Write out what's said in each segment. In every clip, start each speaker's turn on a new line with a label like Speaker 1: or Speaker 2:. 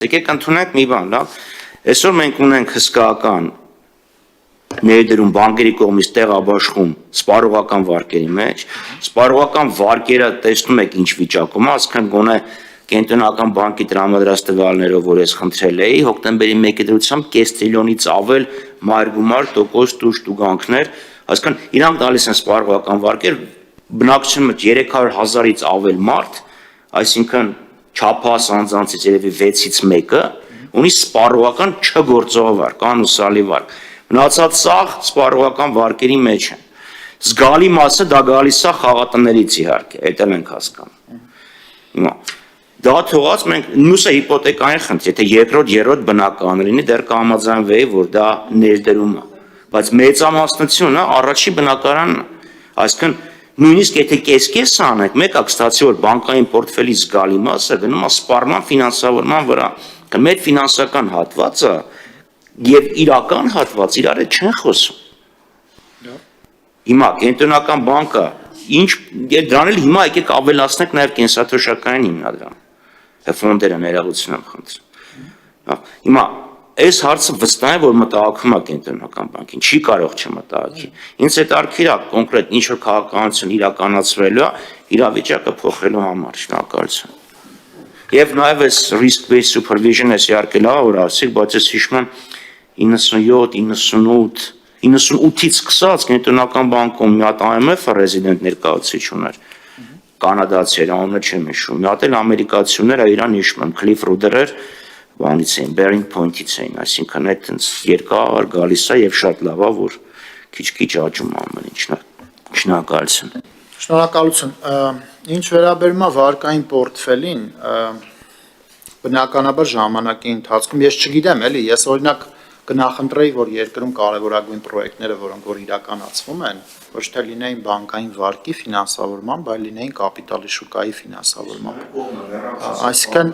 Speaker 1: Եկեք ընդունենք մի բան, լավ։ Այսօր մենք ունենք հսկայական ներդրում բանկերի կողմից տեղաբաշխում սպառողական վարկերի մեջ, սպառողական վարկերը տեսնում եք ինչ վիճակում է, ասկան գոնե կենտրոնական բանկի տրամադրած տվյալներով, որ ես խնդրել էի, հոկտեմբերի 1-ի դրությամբ կես տրիլիոնից ավել մայր-գումար տոկոս տուժ-տուգանքներ, ասկան իրանք տալիս են սպառողական վարկեր, բնակչությունը 300,000-ից ավել մարդ, այսինքն չափահաս անձանցից երևի 6-ից 1-ը ունի սպառողական չգործող վարկ, անուսալի վարկ։ Մնացած սաղ սպառողական վարկերի մեջ են։ Զգալի մասը դա գալիս է խաղատներից իհարկե, այդ էլ ենք հասկանում։ Հիմա դա թողած մենք մյուսը հիպոթեկային խնդիր, եթե երկրորդ, երրորդ բնակարան լինի, դեռ կհամաձայնվեի, որ դա ներդրում է, բայց մեծամասնությունը առաջի բնակարանն է, այսինքն նույնիսկ եթե կես-կես անենք, մեկը կստացի, որ բանկային պորտֆելի զգալի մասը գնում է սպառման ֆինանսավորման վրա, մեր ֆինանսական հատվածը եւ իրական հատված իրար չեն խոսում։ Հիմա կենտրոնական բանկը ինչ դրան էլ հիմա եկեք ավելացնենք նաեւ կենսաթոշակային հիմնադրամ, ֆոնդերը ներողություն եմ խնդրում։ Հիմա այս հարցը վստահ է, որ մտահոգում է կենտրոնական բանկին, չի կարող չմտահոգի։ Ինձ հետաքրքիր է կոնկրետ ինչ որ քաղաքականություն իրականացվելու է իրավիճակը փոխելու համար, շնորհակալություն։ Եվ նաև այս risk-based supervision-ը իհարկե լավ որ ասիկ, բայց ես հիշում եմ 97, 98-ից սկսած կենտրոնական բանկում մի հատ IMF-ը ռեզիդենտ ներկայացուցիչ ուներ, կանադացիներ, անունը չեմ հիշում, մի հատ էլ ամերիկացիներ, իրան հիշում եմ, Cliff Ruder-էր, բանից էին, Bearing Point-ից էին, այսինքն այդ երկար գալիս է եւ շատ լավ է, որ քիչ-քիչ աճում ամեն ինչ, շնորհակալություն։
Speaker 2: Շնորհակալություն։ Ինչ վերաբերում է վարկային պորտֆելին, բնականաբար ժամանակի ընթացքում ես չգիտեմ, էլի, ես օրինակ կնախընտրեի, որ երկրում կարևորագույն պրոյեկտները, որոնք որ իրականացվում են, ոչ թե լինեին բանկային վարկի ֆինանսավորման, այլ լինեին կապիտալի շուկայի ֆինանսավորման։ Այսինքն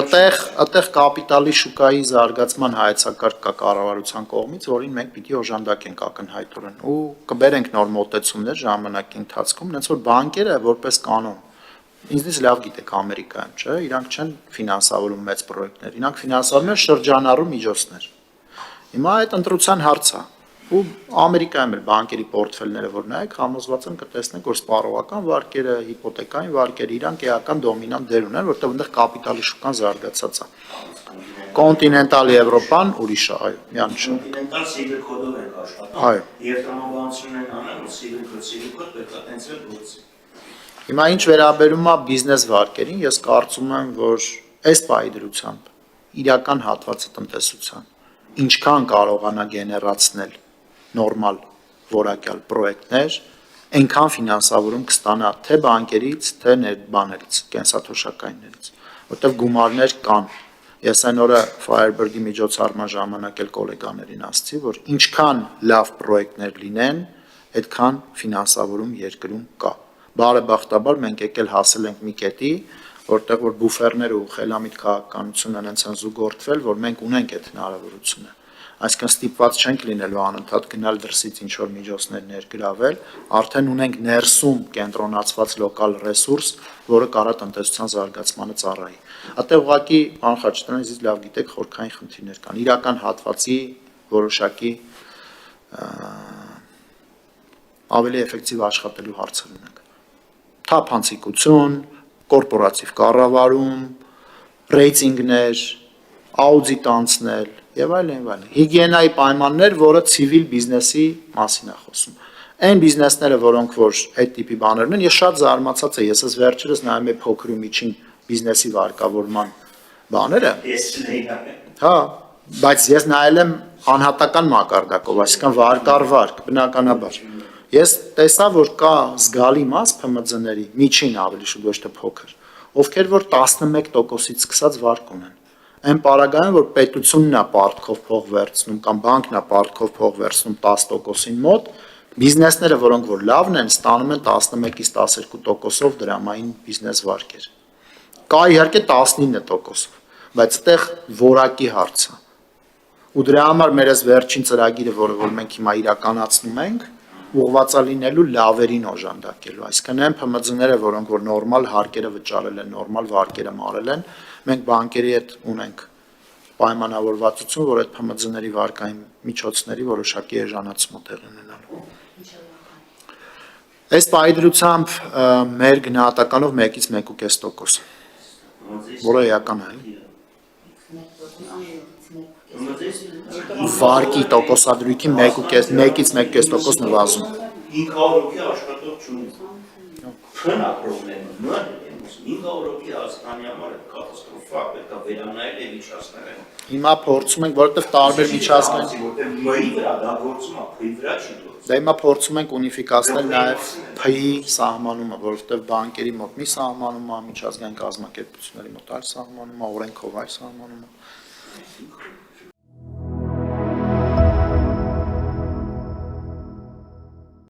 Speaker 2: այդտեղ կապիտալի շուկայի զարգացման հայեցակարգ կա կառավարության կողմից, որին մենք պիտի օժանդակենք ակնհայտորեն ու կբերենք նոր մոտեցումներ ժամանակի ընթացքում, այնց որ բանկերը որպես կանոն ինձնից լավ գիտեք Ամերիկայում, չէ, իրանք չեն ֆինանսավորում մեծ պրոյեկտներ, իրանք ֆինանսավորում են շրջանառու միջոցներ։ Հիմա այդ ընտրության հարց է, ու Ամերիկայում էլ բանկերի պորտֆելները որ նայեք, համոզված եմ կտեսնեք, որ սպառողական վարկերը, հիպոթեկային վարկերը իրանք էական դոմինանտ դեր ունեն, որտեղ այնտեղ կապիտալի շուկան զարգացած է։ Կոնտինենտալ Եվրոպան ուրիշ է, այո, միանշանակ։
Speaker 1: Կոնտինենտալ civil code-ով ենք աշխատում։
Speaker 2: Այո։
Speaker 1: Եվ տրամաբանությունն են անում, որ civil code պետք է տենց էլ գործի։
Speaker 2: Հիմա ինչ վերաբերում է բիզնես վարկերին, ես կարծում եմ, որ այս պահի դրությամբ իրական հատվածը տնտեսության ինչքան կարողանա գեներացնել նորմալ որակյալ պրոյեկտներ, այնքան ֆինանսավորում կստանա թե բանկերից, թե ներբաներից, կենսաթոշակայիններից, որտեղ գումարներ կան։ Ես այն օրը Firebird-ի միջոցառման ժամանակ էլ գոլեգաներին ասացի, որ ինչքան լավ պրոյեկտներ լինեն, այդքան ֆինանսավորում երկրում կա։ Բարեբախտաբար մենք եկել հասել ենք մի կետի, որտեղ որ բուֆերները ու խելամիտ քաղաքականությունը հենց են զուգորդվել, որ մենք ունենք այդ հնարավորությունը։ Այսինքն ստիպված չենք լինելու անընդհատ գնալ դրսից ինչ որ միջոցներ ներգրավել, արդեն ունենք ներսում կենտրոնացված լոկալ ռեսուրս, որը կարա տնտեսության զարգացմանը ծառայի։ Այդտեղ ուղղակի անխաչտնից լավ գիտեք խորքային խնդիրներ կան, իրական հատվածի որոշակի ավելի էֆեկտիվ աշխատելու հարցեր ունենք։ Թափանցիկություն, կորպորատիվ կառավարում, ռեյտինգներ, աուդիտ անցնել եւ այլն եւ այլն։ Հիգիենայի պայմաններ, որը ցիվիլ բիզնեսի մասին է խոսում։ Այն բիզնեսները, որոնք որ այդ տիպի բաներն են, ես շատ զարմացած եմ, ես վերջերս նայում եմ փոքր ու միջին բիզնեսի վարկավորման բաները։ Հա, բայց ես նայել եմ անհատական մակարդակով, այսինքն վարկար-վարկ, բնականաբար։ Ես տեսա, որ կա զգալի մաս ՓՄԶ-ների, միջին ավելի շուտ ոչ թե փոքր, ովքեր որ 11%-ից սկսած վարկ ունեն։ Այն պարագայում, որ պետությունն է պարտքով փող վերցնում կամ բանկն է պարտքով փող վերցնում 10%-ին մոտ, բիզնեսները, որոնք որ լավն են, ստանում են 11-ից 12%-ով դրամային բիզնես վարկեր։ Կա իհարկե 19%-ով, բայց այդտեղ որակի հարց է։ Ու դրա համար մեր այս վերջին ծրագիրը, որը որ մենք հիմա իրականացնում ենք, ուղղվածա լինելու լավերին օժանդակելու, այսինքն այն ՓՄԶ-ները, որոնք որ նորմալ հարկերը վճարել են, նորմալ վարկերը մարել են, մենք բանկերի հետ ունենք պայմանավորվածություն, որ այդ ՓՄԶ-ների վարկային միջոցների որոշակի էժանացում տեղի ունենալու։ Այս պայդրությամբ մեր գնահատականով 1-ից 1.5%, որը էական է։ Վարկի տոկոսադրույքի 1.5-ից 1.5% նվազում։
Speaker 1: 500 հոգի աշխատող չունի։ Քննարկողն են նույն 500 հոգի Հայաստանի համար կատաստրոֆա պետք է վերանայել եւ միջազգային։
Speaker 2: Հիմա փորձում ենք, որովհետև տարբեր միջազգային
Speaker 1: որտեղ մայի վրա դա գործում է, փի վրա չի գործում։
Speaker 2: Դա հիմա փորձում ենք ունիֆիկացնել նաև փի սահմանումը, որովհետև բանկերի մոտ մի սահմանում է, միջազգային կազմակերպությունների մոտ այլ սահմանում է, օրենքով այլ սահմանում է։